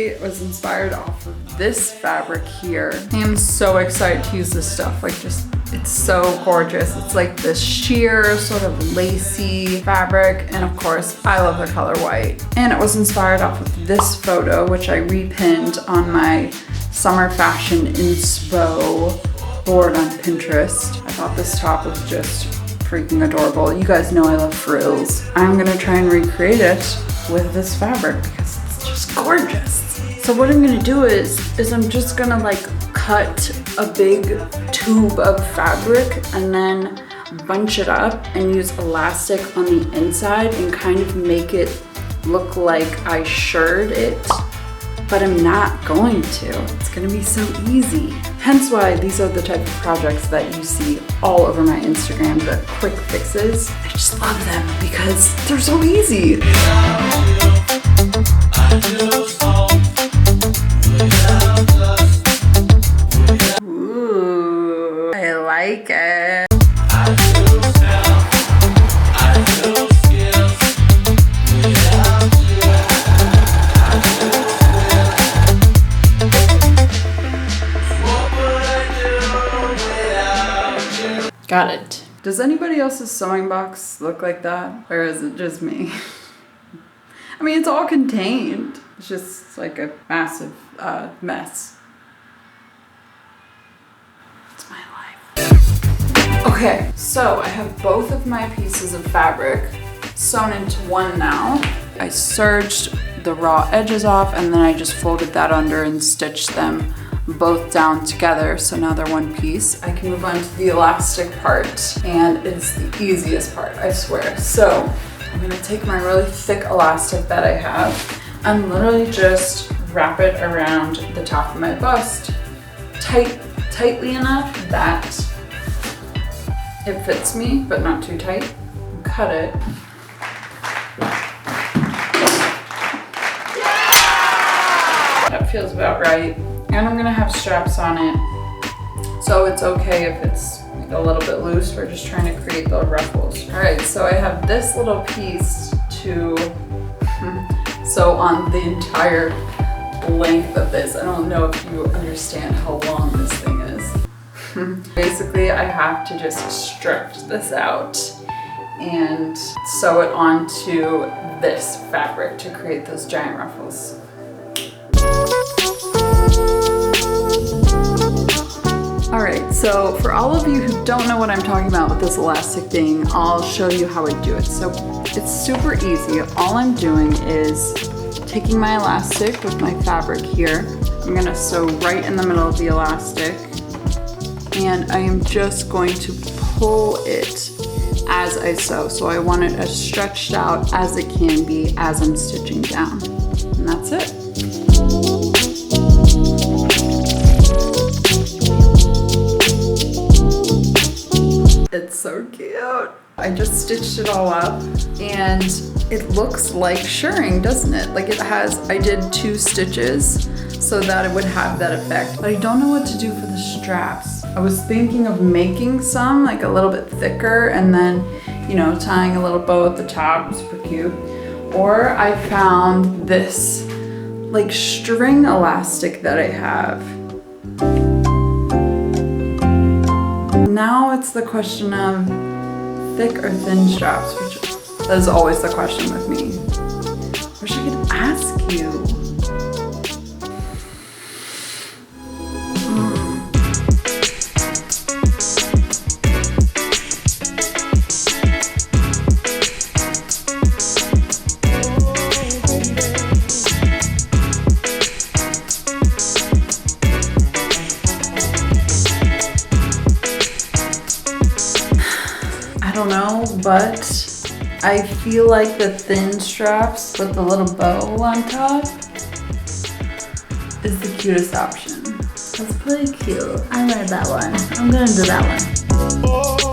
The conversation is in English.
actually was inspired off of this fabric here. I am so excited to use this stuff. Like, just, it's so gorgeous. It's like this sheer, sort of lacy fabric. And of course, I love the color white. And it was inspired off of this photo, which I repinned on my summer fashion inspo board on Pinterest. I thought this top was just freaking adorable. You guys know I love frills. I'm gonna try and recreate it with this fabric because it's just gorgeous. So what I'm gonna do is I'm just gonna like cut a big tube of fabric and then bunch it up and use elastic on the inside and kind of make it look like I shirred it, but I'm not going to. It's gonna be so easy. Hence why these are the type of projects that you see all over my Instagram, the quick fixes. I just love them because they're so easy. Ooh, I like it. Got it. Does anybody else's sewing box look like that? Or is it just me? I mean, it's all contained. It's just like a massive mess. It's my life. Okay, so I have both of my pieces of fabric sewn into one now. I serged the raw edges off and then I just folded that under and stitched them both down together, so now they're one piece. I can move on to the elastic part, and it's the easiest part, I swear. So I'm gonna take my really thick elastic that I have and literally just wrap it around the top of my bust, tightly enough that it fits me, but not too tight. Cut it. That feels about right. And I'm gonna have straps on it, so it's okay if it's like a little bit loose. We're just trying to create the ruffles. All right, so I have this little piece to sew on the entire length of this. I don't know if you understand how long this thing is. Basically, I have to just stretch this out and sew it onto this fabric to create those giant ruffles. All right, so for all of you who don't know what I'm talking about with this elastic thing, I'll show you how I do it. So it's super easy. All I'm doing is taking my elastic with my fabric here. I'm gonna sew right in the middle of the elastic, and I am just going to pull it as I sew. So I want it as stretched out as it can be as I'm stitching down, and that's it. It's so cute. I just stitched it all up and it looks like shirring, doesn't it? Like it has, I did 2 stitches so that it would have that effect. But I don't know what to do for the straps. I was thinking of making some like a little bit thicker and then, you know, tying a little bow at the top, super cute. Or I found this like string elastic that I have. Now it's the question of thick or thin straps, which that is always the question with me. Wish I could ask you. I don't know, but I feel like the thin straps with the little bow on top is the cutest option. That's pretty cute. I like that one. I'm gonna do that one.